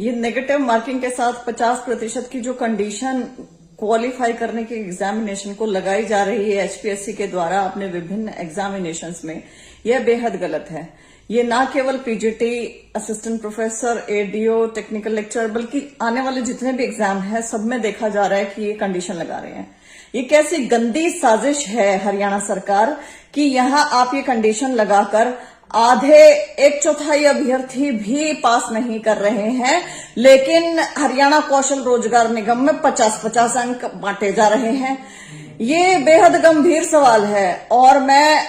ये negative marking के साथ 50% की जो कंडीशन क्वालिफाई करने के एग्जामिनेशन को लगाई जा रही है एचपीएससी के द्वारा अपने विभिन्न एग्जामिनेशंस में, यह बेहद गलत है। ये ना केवल PGT, assistant professor, ADO, technical lecture, बल्कि आने वाले जितने भी एग्जाम है सब में देखा जा रहा है कि ये कंडीशन लगा रहे हैं। ये कैसी गंदी साजिश है हरियाणा सरकार कि यहां आप ये कंडीशन लगाकर आधे 1/4 अभ्यर्थी भी पास नहीं कर रहे हैं, लेकिन हरियाणा कौशल रोजगार निगम में 50-50 अंक बांटे जा रहे हैं। ये बेहद गंभीर सवाल है और मैं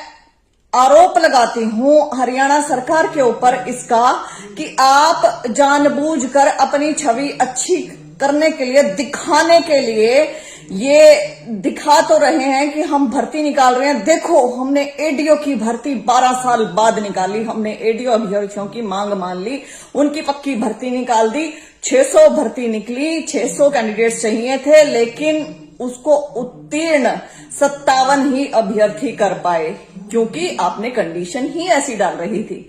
आरोप लगाती हूं हरियाणा सरकार के ऊपर इसका कि आप जानबूझकर अपनी छवि अच्छी करने के लिए, दिखाने के लिए ये दिखा तो रहे हैं कि हम भर्ती निकाल रहे हैं। देखो, हमने एडीओ की भर्ती 12 साल बाद निकाली, हमने एडीओ अभ्यर्थियों की मांग मान ली, उनकी पक्की भर्ती निकाल दी। 600 भर्ती निकली, 600 कैंडिडेट्स चाहिए थे, लेकिन उसको उत्तीर्ण 57 ही अभ्यर्थी कर पाए, क्योंकि आपने कंडीशन ही ऐसी डाल रही थी।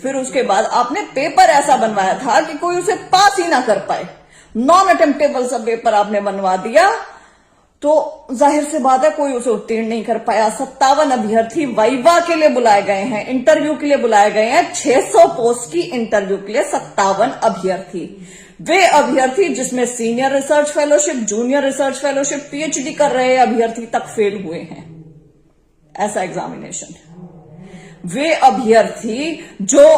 फिर उसके बाद आपने पेपर ऐसा बनवाया था कि कोई उसे पास ही ना कर पाए। नॉन अटेम्प्टेबल सा पेपर आपने बनवा दिया, तो जाहिर सी बात है कोई उसे उत्तीर्ण नहीं कर पाया। 57 अभ्यर्थी वाइवा के लिए बुलाए गए हैं, इंटरव्यू के लिए बुलाए गए हैं। 600 पोस्ट की इंटरव्यू के लिए 57 अभ्यर्थी, वे अभ्यर्थी जिसमें senior research fellowship, junior research fellowship, PhD कर रहे अभ्यर्थी तक फेल हुए हैं ऐसा एग्जामिनेशन। वे अभ्यर्थी जो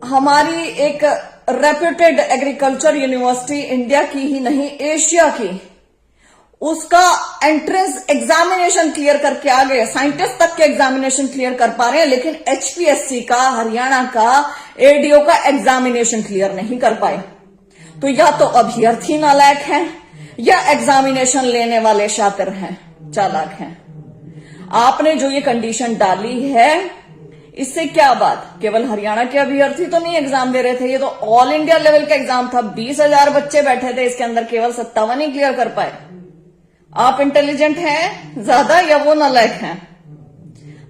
हमारी एक रेप्यूटेड एग्रीकल्चर यूनिवर्सिटी, इंडिया की ही नहीं एशिया की, उसका एंट्रेंस एग्जामिनेशन क्लियर करके आ गए, साइंटिस्ट तक के एग्जामिनेशन क्लियर कर पा रहे हैं, लेकिन एचपीएससी का, हरियाणा का एडीओ का एग्जामिनेशन क्लियर नहीं कर पाए। तो या तो अभ्यर्थी नालायक हैं या एग्जामिनेशन लेने वाले शातिर हैं, चालाक हैं। आपने जो ये कंडीशन डाली है, इससे क्या बात, केवल हरियाणा के अभ्यर्थी तो नहीं एग्जाम दे रहे थे, ये तो ऑल इंडिया लेवल का एग्जाम था। 20,000 बच्चे बैठे थे, इसके अंदर केवल 57 ही क्लियर कर पाए। आप इंटेलिजेंट हैं ज्यादा या वो नालायक हैं?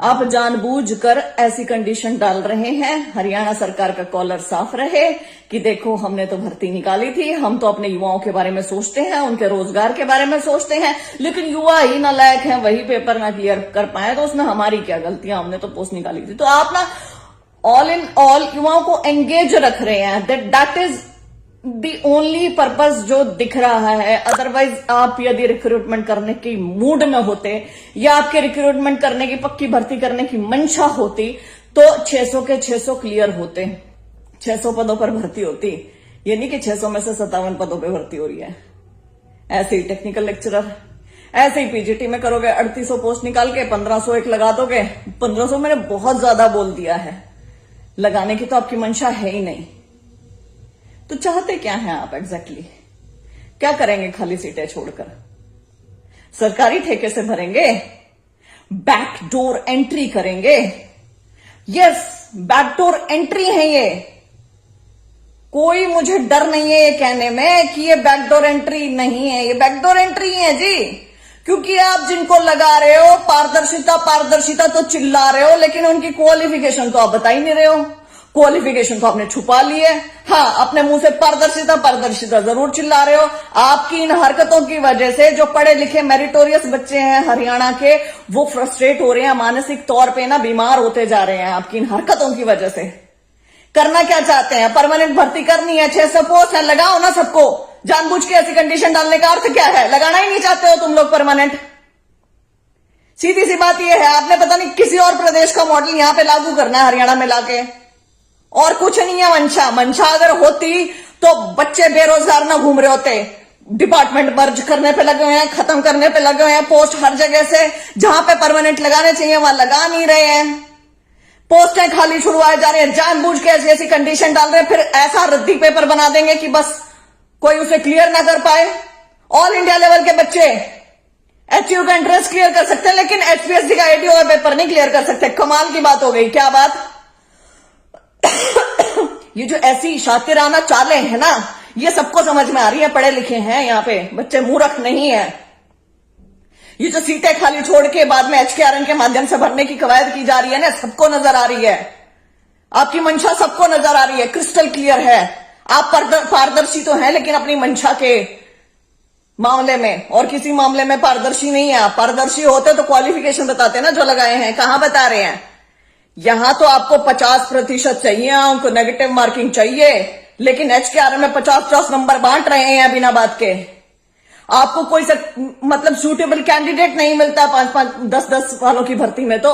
आप जानबूझकर ऐसी कंडीशन डाल रहे हैं। हरियाणा सरकार का कॉलर साफ रहे कि देखो, हमने तो भर्ती निकाली थी, हम तो अपने युवाओं के बारे में सोचते हैं, उनके रोजगार के बारे में सोचते हैं, लेकिन युवा ही नालायक हैं, वही पेपर ना क्लियर कर पाए, तो उसमें हमारी क्या गलतियां, हमने तो पोस्ट निकाली थी। तो आप ना ऑल इन ऑल युवाओं को एंगेज रख रहे हैं। That is the only purpose जो दिख रहा है। अदरवाइज आप यदि रिक्रूटमेंट करने की मूड में होते या आपके रिक्रूटमेंट करने की, पक्की भर्ती करने की मंशा होती, तो 600 के 600 क्लियर होते, 600 पदों पर भर्ती होती। ये नहीं कि 600 में से 57 पदों पर भर्ती हो रही है। ऐसे ही टेक्निकल लेक्चरर, ऐसे ही पीजीटी में करोगे, 3800 पोस्ट निकाल के 1500 एक लगा दोगे। 1500 मैंने बहुत ज्यादा बोल दिया है, लगाने की तो आपकी मंशा है ही नहीं। तो चाहते क्या हैं आप एग्जैक्टली? क्या करेंगे खाली सीटें छोड़कर? सरकारी ठेके से भरेंगे? बैकडोर एंट्री करेंगे? यस, बैकडोर एंट्री है ये। कोई मुझे डर नहीं है ये कहने में कि ये बैकडोर एंट्री नहीं है, ये बैकडोर एंट्री है जी। क्योंकि आप जिनको लगा रहे हो पारदर्शिता पारदर्शिता तो चिल्ला रहे हो, लेकिन उनकी क्वालिफिकेशन तो आप बता ही नहीं रहे हो। क्वालिफिकेशन तो आपने छुपा ली है। हाँ, अपने मुंह से पारदर्शिता पारदर्शिता जरूर चिल्ला रहे हो। आपकी इन हरकतों की वजह से जो पढ़े लिखे मेरिटोरियस बच्चे हैं हरियाणा के, वो फ्रस्ट्रेट हो रहे हैं, मानसिक तौर पे ना बीमार होते जा रहे हैं आपकी इन हरकतों की वजह से। करना क्या चाहते हैं? परमानेंट भर्ती करनी है, 600 पोस्ट है, लगाओ ना सबको। जानबूझ के ऐसी कंडीशन डालने का अर्थ क्या है? लगाना ही नहीं चाहते हो तुम लोग परमानेंट। सीधी सी बात यह है, आपने पता नहीं किसी और प्रदेश का मॉडल यहां पे लागू करना है हरियाणा में लाके, और कुछ नहीं है मंशा। मंशा अगर होती तो बच्चे बेरोजगार ना घूम रहे होते। डिपार्टमेंट मर्ज करने पे लगे हुए हैं, खत्म करने पे लगे हुए हैं, पोस्ट हर जगह से जहां पे परमानेंट लगाने चाहिए वहां लगा नहीं रहे हैं, पोस्टें खाली छुड़वाए जा रहे हैं, जानबूझ के ऐसी ऐसी कंडीशन डाल रहे हैं, फिर ऐसा रद्दी पेपर बना देंगे कि बस कोई उसे क्लियर ना कर पाए। ऑल इंडिया लेवल के बच्चे एचयू का एंट्रेंस क्लियर कर सकते हैं, लेकिन एचपीएससी का एडीओ का पेपर नहीं क्लियर कर सकते। कमाल की बात हो गई। क्या बात? ये जो ऐसी शातिराना चालें हैं ना, ये सबको समझ में आ रही है, पढ़े लिखे हैं यहाँ पे बच्चे, मूर्ख नहीं है। ये जो सीटें खाली छोड़ के बाद में एचकेआरएन के माध्यम से भरने की कवायद की जा रही है ना, सबको नजर आ रही है। आपकी मंशा सबको नजर आ रही है, क्रिस्टल क्लियर है। आप पारदर्शी तो हैं, लेकिन अपनी मंशा के मामले में और किसी मामले में पारदर्शी नहीं है आप। पारदर्शी होते तो क्वालिफिकेशन बताते ना जो लगाए हैं, कहां बता रहे हैं। यहां तो आपको 50% चाहिए, अंक नेगेटिव मार्किंग चाहिए, लेकिन HKRM में 50-50 नंबर बांट रहे हैं बिना बात के। आपको कोई मतलब सूटेबल कैंडिडेट नहीं मिलता 5-5, 10-10 वालों की भर्ती में, तो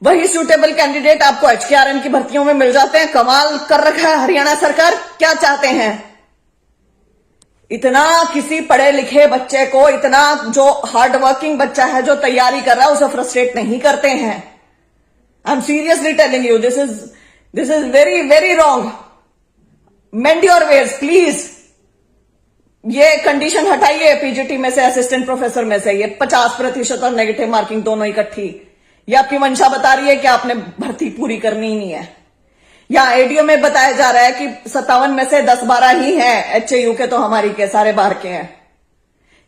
वही सूटेबल कैंडिडेट आपको HKRM की भर्तियों में मिल जाते हैं। कमाल कर रखा है हरियाणा सरकार, क्या चाहते हैं। इतना किसी पढ़े लिखे बच्चे को, इतना जो हार्ड वर्किंग बच्चा है जो तैयारी कर रहा है, उसे फ्रस्ट्रेट नहीं करते हैं। I am seriously telling you, this is very very wrong. Mend your ways please. ये कंडीशन हटाइए पीजीटी में से, असिस्टेंट प्रोफेसर में से, ये 50% और नेगेटिव मार्किंग दोनों इकट्ठी। ये आपकी मंशा बता रही है कि आपने भर्ती पूरी करनी ही नहीं है। यहाँ एडीओ में बताया जा रहा है कि 57 में से 10-12 ही हैं HAU के, तो हमारी के सारे बाहर के हैं।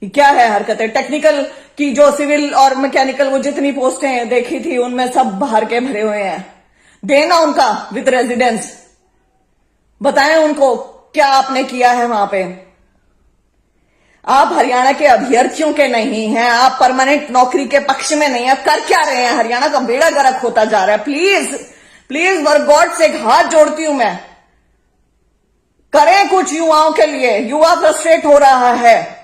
ये क्या है हरकतें। टेक्निकल की जो सिविल और मैकेनिकल वो जितनी पोस्टें देखी थी, उनमें सब बाहर के भरे हुए हैं। देना उनका विद रेजिडेंस, बताएं उनको क्या आपने किया है वहां पे। आप हरियाणा के अभ्यर्थियों के नहीं हैं, आप परमानेंट नौकरी के पक्ष में नहीं है। कर क्या रहे हैं। हरियाणा का बेड़ा गर्क होता जा रहा है। प्लीज प्लीज फॉर गॉड से हाथ जोड़ती हूं मैं, करें कुछ युवाओं के लिए। युवा फ्रस्ट्रेट हो रहा है।